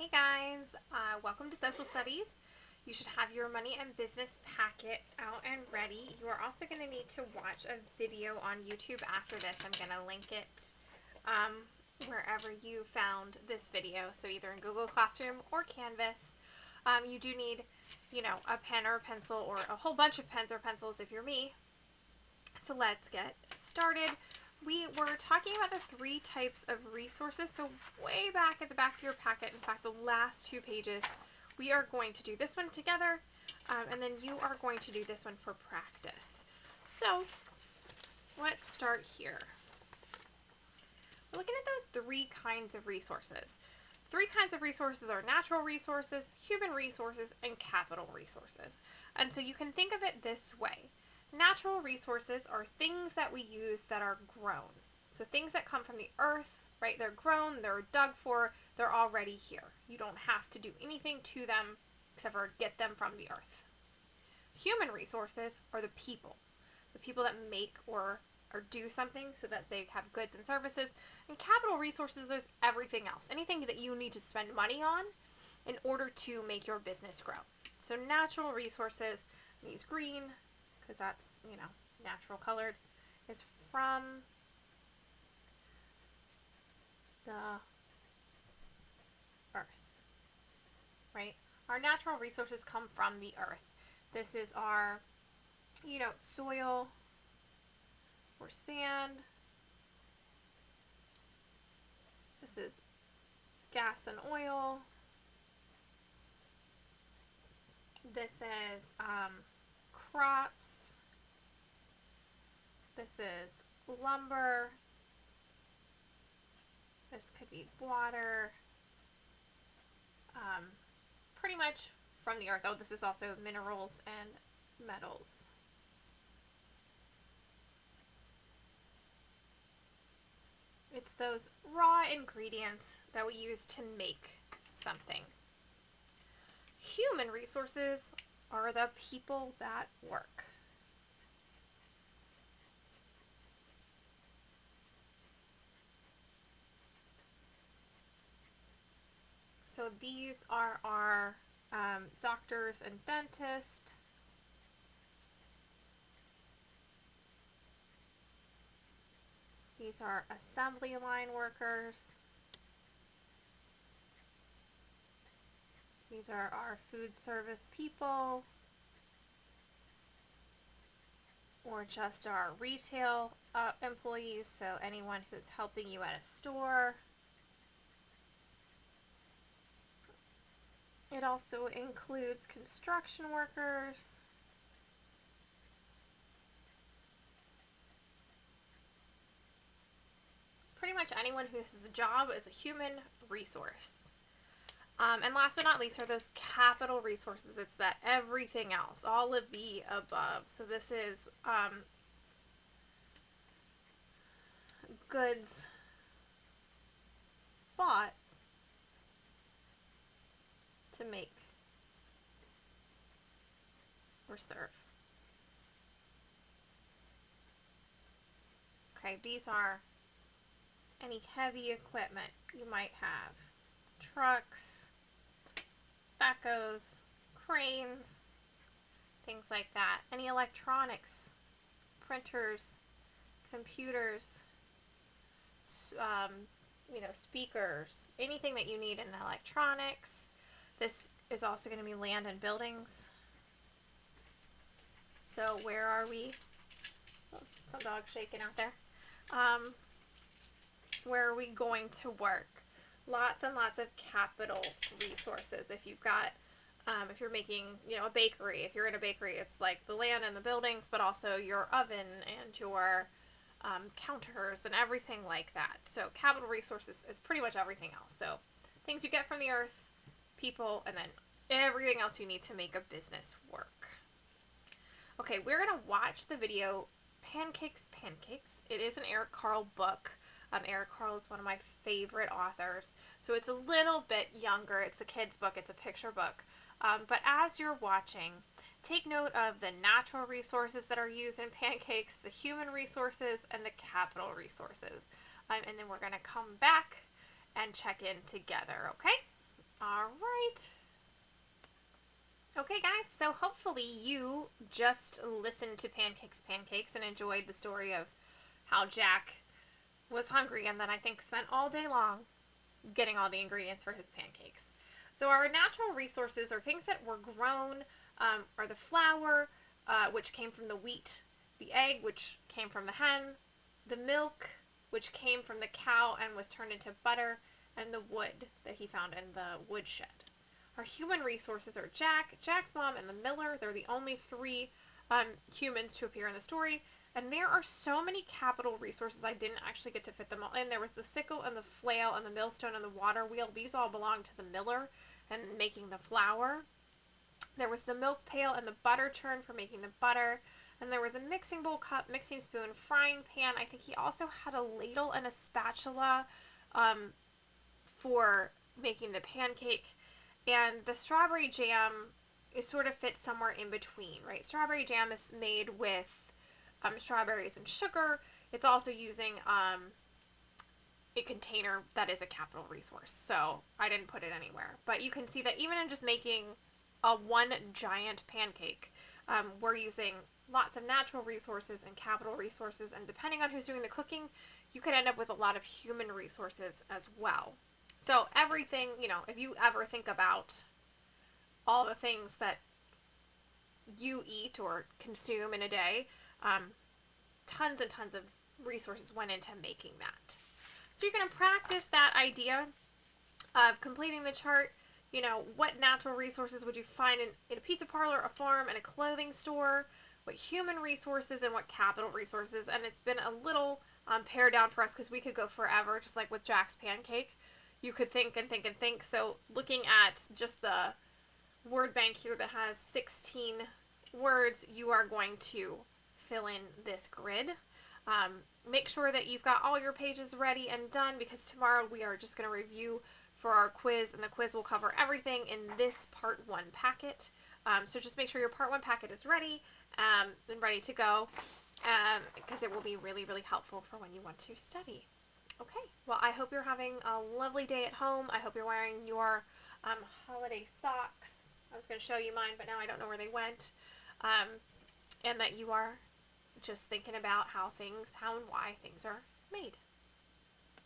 Hey guys, welcome to Social Studies. You should have your money and business packet out and ready. You are also going to need to watch a video on YouTube after this. I'm going to link it wherever you found this video, so either in Google Classroom or Canvas. You do need, a pen or a pencil or a whole bunch of pens or pencils if you're me. So let's get started. We were talking about the 3 types of resources, so way back at the back of your packet, in fact the last 2 pages, we are going to do this one together, and then you are going to do this one for practice. So let's start here. We're looking at those 3 kinds of resources. 3 kinds of resources are natural resources, human resources, and capital resources. And so you can think of it this way. Natural resources are things that we use that are grown. So things that come from the earth, right? They're grown, they're dug for, they're already here. You don't have to do anything to them except for get them from the earth. Human resources are the people that make or do something so that they have goods and services. And capital resources is everything else, anything that you need to spend money on in order to make your business grow. So natural resources, I use green because that's, natural colored, is from the earth, right? Our natural resources come from the earth. This is our, soil or sand. This is gas and oil. This is crops. This is lumber. This could be water. Pretty much from the earth. Oh, this is also minerals and metals. It's those raw ingredients that we use to make something. Human resources are the people that work. So these are our doctors and dentists. These are assembly line workers. These are our food service people, or just our retail employees, so anyone who's helping you at a store. It also includes construction workers, pretty much anyone who has a job is a human resource. And last but not least are those capital resources. It's that everything else, all of the above. So this is goods bought to make or serve. Okay, these are any heavy equipment you might have. Trucks, backhoes, cranes, things like that. Any electronics, printers, computers, speakers, anything that you need in electronics. This is also going to be land and buildings. So where are we? Oh, some dog shaking out there. Where are we going to work? Lots and lots of capital resources. If you've got, if you're making, a bakery, if you're in a bakery, it's like the land and the buildings, but also your oven and your counters and everything like that. So capital resources is pretty much everything else. So things you get from the earth, people, and then everything else you need to make a business work. Okay, we're going to watch the video Pancakes, Pancakes. It is an Eric Carle book. Eric Carle is one of my favorite authors. So it's a little bit younger. It's a kid's book. It's a picture book. But as you're watching, take note of the natural resources that are used in Pancakes, the human resources, and the capital resources. And then we're going to come back and check in together, okay? All right. Okay, guys, so hopefully you just listened to Pancakes and enjoyed the story of how Jack was hungry and then I think spent all day long getting all the ingredients for his pancakes. So our natural resources are things that were grown, are the flour, which came from the wheat, the egg, which came from the hen, the milk, which came from the cow and was turned into butter, and the wood that he found in the woodshed. Our human resources are Jack, Jack's mom, and the miller. They're the only three humans to appear in the story. And there are so many capital resources, I didn't actually get to fit them all in. There was the sickle and the flail and the millstone and the water wheel. These all belong to the miller and making the flour. There was the milk pail and the butter churn for making the butter. And there was a mixing bowl, cup, mixing spoon, frying pan. I think he also had a ladle and a spatula for making the pancake. And the strawberry jam is sort of fits somewhere in between, right? Strawberry jam is made with strawberries and sugar. It's also using a container that is a capital resource, so I didn't put it anywhere. But you can see that even in just making a one giant pancake, we're using lots of natural resources and capital resources, and depending on who's doing the cooking, you could end up with a lot of human resources as well. So everything, if you ever think about all the things that you eat or consume in a day, tons and tons of resources went into making that. So you're going to practice that idea of completing the chart. What natural resources would you find in a pizza parlor, a farm, and a clothing store? What human resources and what capital resources? And it's been a little pared down for us because we could go forever, just like with Jack's pancake. You could think and think and think. So looking at just the word bank here that has 16 words, you are going to fill in this grid. Make sure that you've got all your pages ready and done, because tomorrow we are just going to review for our quiz, and the quiz will cover everything in this part 1 packet. So just make sure your part 1 packet is ready and ready to go, because it will be really, really helpful for when you want to study. Okay, well, I hope you're having a lovely day at home. I hope you're wearing your holiday socks. I was going to show you mine, but now I don't know where they went. And that you are just thinking about how and why things are made.